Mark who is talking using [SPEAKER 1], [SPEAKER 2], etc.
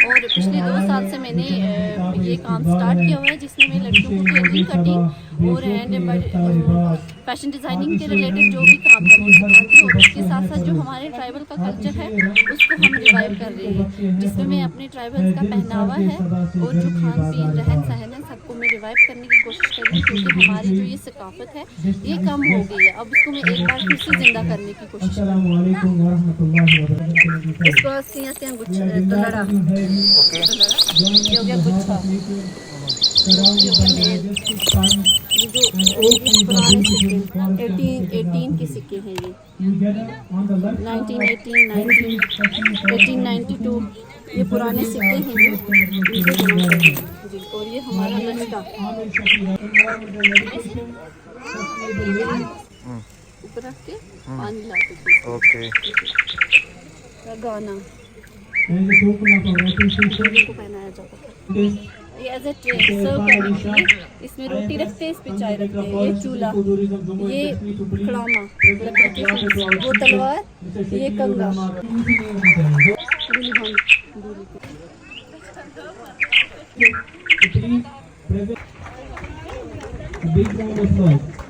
[SPEAKER 1] और पिछले 2 साल से मैंने ये काम स्टार्ट किया हुआ है, जिसमें मैं लड़कियों को टेलरिंग, कटिंग और हैंड फैशन डिज़ाइनिंग के रिलेटेड जो भी काम है वो सिखाती हूँ। और उसके साथ साथ जो हमारे ट्राइबल का कल्चर है उसको हम रिवाइव कर रहे हैं, जिसमें मैं अपने ट्राइबल्स का पहनावा है और जो खान पीन रहन सहन है सबको मैं रिवाइव करने की कोशिश कर रही हूँ, क्योंकि हमारी जो ये सकाफत है ये कम हो गई है। अब इसको मैं एक बार फिर से जिंदा करने की कोशिश कर रही हूँ। इसको सियां दलड़ा ये हो गया गुच्छा। ये जो पुराने सिक्के 18 के सिक्के हैं, ये 1918, 1892 ये पुराने सिक्के हैं जो इनको जमा करते हैं जी। और ये हमारा नक्शा ऊपर रख के पानी लाते थे।
[SPEAKER 2] ओके
[SPEAKER 1] गाना को पहनाया जाता था। ये एज ए ट्रे सर्व करने के लिए इसमें रोटी रखते हैं, इस पे चाय रखते हैं। ये चूल्हा, ये खड़ामा, वो तलवार, ये कंगा,
[SPEAKER 3] Big round of applause.